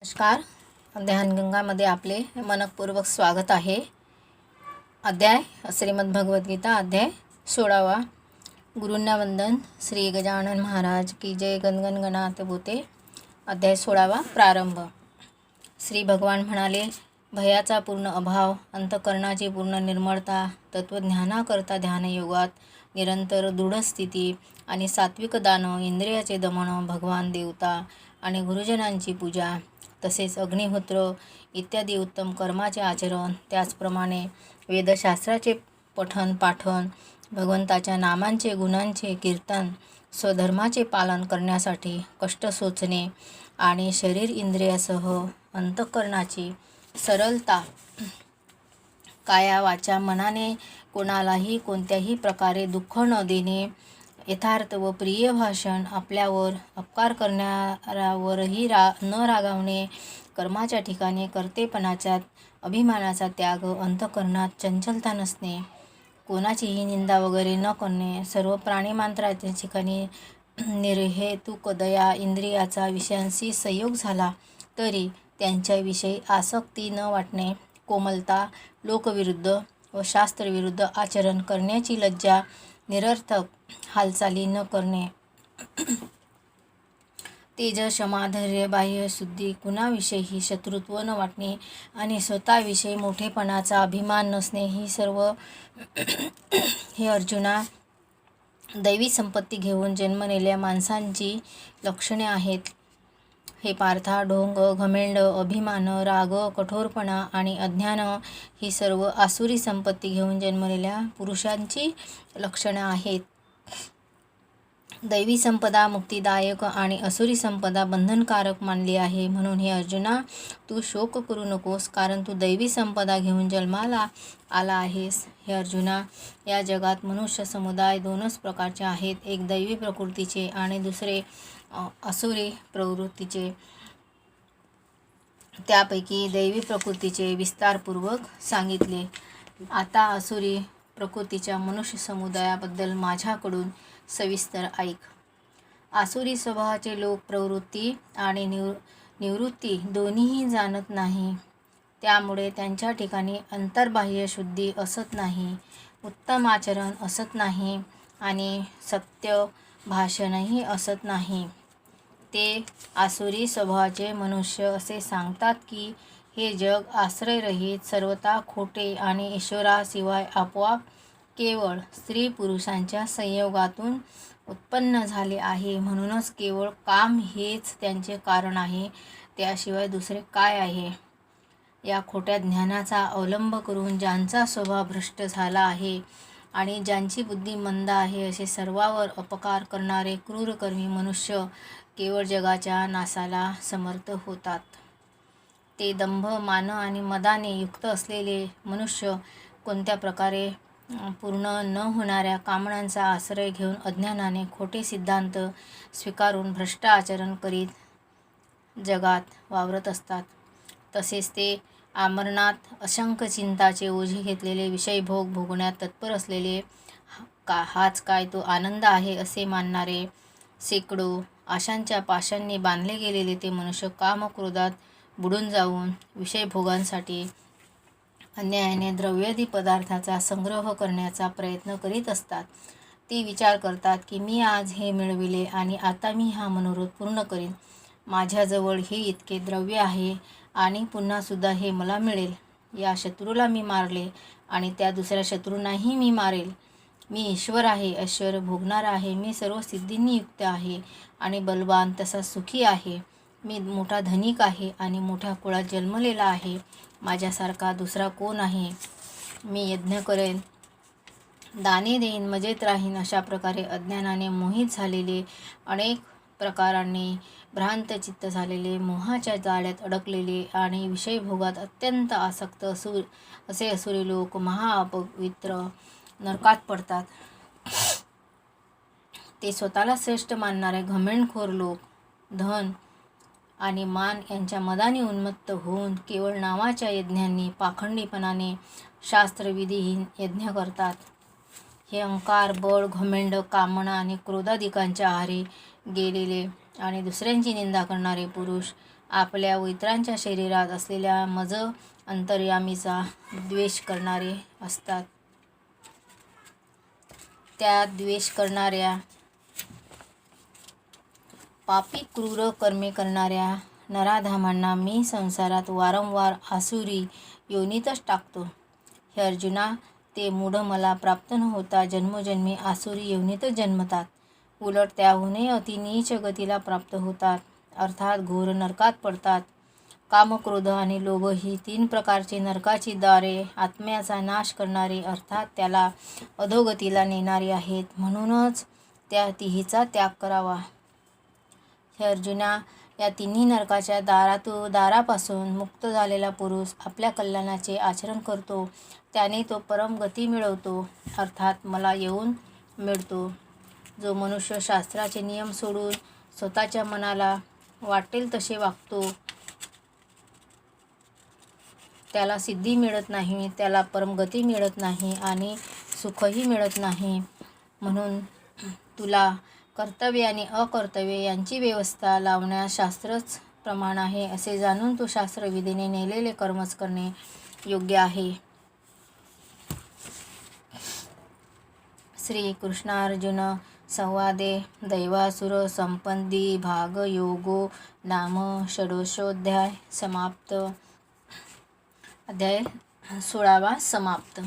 नमस्कार. ध्यानगंगामध्ये आपले मनपूर्वक स्वागत आहे. अध्याय श्रीमद् भगवद्गीता अध्याय 16वा. गुरूंना वंदन. श्री गजानन महाराज की जय. गणगण गणात बोते. अध्याय 16वा. प्रारंभ. श्री भगवान म्हणाले, भयाचा पूर्ण अभाव, अंतःकरणाची पूर्ण निर्मळता, तत्त्वज्ञानाकरता ध्यानयोगात निरंतर दृढ स्थिती आणि सात्विक दान, इंद्रियाचे दमन, भगवान देवता आणि गुरुजनांची पूजा, तसेच अग्निहोत्र इत्यादी उत्तम कर्माचे आचरण, त्याचप्रमाणे वेदशास्त्राचे पठन पाठन, भगवंताच्या नामांचे गुणांचे कीर्तन, स्वधर्माचे पालन करण्यासाठी कष्ट सोचणे आणि शरीर इंद्रियासह अंतःकरणाची सरलता, काया वाचा मनाने कोणालाही कोणत्याही प्रकारे दुःख न देणे, यथार्थ व प्रिय भाषण, आपल्यावर अपकार करणाऱ्यावरही न रागावणे, कर्माच्या ठिकाणी कर्तेपणाचा अभिमानाचा त्याग, अंतःकरणात चंचलता नसणे, कोणाचीही निंदा वगैरे न करणे, सर्व प्राणीमात्राच्या ठिकाणी निर्हेतुक दया, इंद्रियाचा विषयांशी संयोग झाला तरी त्यांच्याविषयी आसक्ती न वाटणे, कोमलता, लोकविरुद्ध व शास्त्रविरुद्ध आचरण करण्याची लज्जा, निरर्थक हालचाली न करणे, तेज, क्षमा, धैर्य, बाह्य शुद्धी, कुणाविषयी शत्रुत्व न वाटणे आणि स्वतःविषयी मोठेपणाचा अभिमान नसणे, ही सर्व हे अर्जुना दैवी संपत्ती घेऊन जन्मलेल्या माणसांची लक्षणे आहेत. हे पार्था, ढोंग, घमेंड, अभिमान, राग, कठोरपणा आणि अज्ञान ही सर्व आसुरी संपत्ती घेऊन जन्मलेल्या पुरुषांची लक्षणे आहेत. दैवी संपदा मुक्तिदायक आणि असुरी संपदा बंधनकारक मानली आहे. म्हणून हे अर्जुना, तू शोक करू नकोस, कारण तू दैवी संपदा घेऊन जन्माला आला आहेस. हे अर्जुना, या जगात मनुष्य समुदाय दोनच प्रकारचे आहेत, एक दैवी प्रकृतीचे आणि दुसरे असुरी प्रवृत्तीचे. त्यापैकी दैवी प्रकृतीचे विस्तारपूर्वक सांगितले. आता असुरी प्रकृतीच्या मनुष्य समुदायाबद्दल माझ्याकडून सविस्तर ऐक. आसुरी स्वभावाचे लोक प्रवृत्ती आणि निवृत्ती दोन्हीही जाणत नाही. त्यामुळे त्यांच्या ठिकाणी अंतर्बाह्य शुद्धी असत नाही, उत्तम आचरण असत नाही आणि सत्य भाषणही असत नाही. ते आसुरी स्वभावाचे मनुष्य असे सांगतात की हे जग आश्रयरहित, सर्वथा खोटे आणि ईश्वराशिवाय आपोआप केवळ स्त्री पुरुषांच्या संयोगातून उत्पन्न झाले आहे. म्हणूनच केवळ काम हेच त्यांचे कारण आहे, त्याशिवाय दुसरे काय आहे. या खोट्या ज्ञानाचा अवलंब करून ज्यांचा स्वभाव भ्रष्ट झाला आहे आणि ज्यांची बुद्धी मंद आहे, असे सर्वांवर अपकार करणारे क्रूरकर्मी मनुष्य केवळ जगाच्या नाशाला समर्थ होतात. ते दंभ, मान आणि मदाने युक्त असलेले मनुष्य कोणत्या प्रकारे पूर्ण न होणाऱ्या कामनांचा आश्रय घेऊन अज्ञानाने खोटे सिद्धांत स्वीकारून भ्रष्ट आचरण करीत जगात वावरत असतात. तसेच ते आमरणात असंख्य चिंताचे ओझे घेतलेले, विषयभोग भोगण्यात तत्पर असलेले, हाच काय तो आनंद आहे असे मानणारे, शेकडो आशांच्या पाशांनी बांधले गेलेले ते मनुष्य कामक्रोधात बुडून जाऊन विषयभोगांसाठी अन्यायाने द्रव्यादी पदार्थाचा संग्रह करण्याचा प्रयत्न करीत असतात. ते विचार करतात की मी आज हे मिळविले आणि आता मी हा मनोरथ पूर्ण करीन. माझ्याजवळ हे इतके द्रव्य आहे आणि पुन्हासुद्धा हे मला मिळेल. या शत्रूला मी मारले आणि त्या दुसऱ्या शत्रूंनाही मी मारेल. मी ईश्वर आहे, ऐश्वर्य भोगणारा आहे, मी सर्व सिद्धींनी युक्त आहे आणि बलवान तसा सुखी आहे. मी मोठा धनिक आहे आणि मोठ्या कुळात जन्मलेला आहे. माझ्यासारखा दुसरा कोण आहे. मी यज्ञ करेन, दाने देईन, मजेत राहीन. अशा प्रकारे अज्ञानाने मोहित झालेले, अनेक प्रकारांनी भ्रांतचित्त झालेले, मोहाच्या जाळ्यात अडकलेले आणि विषयभोगात अत्यंत आसक्त असे असुरी लोक महाअपवित्र नरकात पडतात. ते स्वतःला श्रेष्ठ मानणारे घमेंडखोर लोक धन आणि मान यांच्या मदाने उन्मत्त होऊन केवळ नावाच्या यज्ञांनी पाखंडीपणाने शास्त्रविधीहीन यज्ञ करतात. हे अहंकार, बळ, घमेंड, कामना आणि क्रोधादिकांच्या आहारी गेलेले आणि दुसऱ्यांची निंदा करणारे पुरुष आपल्या व इतरांच्या शरीरात असलेल्या मज अंतर्यामीचा द्वेष करणारे असतात. त्या द्वेष करणाऱ्या, पापी क्रूर कर्मे करणाऱ्या नराधामांना मी संसारात वारंवार आसुरी योनीतच टाकतो. हे अर्जुना, ते मूढ मला प्राप्त न होता जन्मोजन्मी आसुरी योनीतच जन्मतात. उलट त्याहूनही अतिनीच गतीला प्राप्त होतात, अर्थात घोर नरकात पडतात. काम, क्रोध आणि लोभ ही 3 प्रकारची नरकाची दारे आत्म्याचा नाश करणारी, अर्थात त्याला अधोगतीला नेणारी आहेत. म्हणूनच त्या तिहीचा त्याग करावा. हे अर्जुना, या तिन्ही नरकाच्या दारापासून मुक्त झालेला पुरुष आपल्या कल्याणाचे आचरण करतो. त्याने तो परम गती मिळवतो, अर्थात मला येऊन मिळतो. जो मनुष्य शास्त्राचे नियम सोडून स्वतःच्या मनाला वाटेल तसे वागतो, त्याला सिद्धी मिळत नाही, त्याला परमगती मिळत नाही आणि सुखही मिळत नाही. म्हणून तुला कर्तव्य आणि अकर्तव्य यांची व्यवस्था लावण्यास शास्त्रच प्रमाण आहे, असे जाणून तू शास्त्रविधीने नेलेले कर्मच करणे योग्य आहे. श्री कृष्णार्जुन संवादे दैवासुर संपन्नि भाग योगो नाम षोडशोऽध्याय समाप्त. अध्याय 16 समाप्त.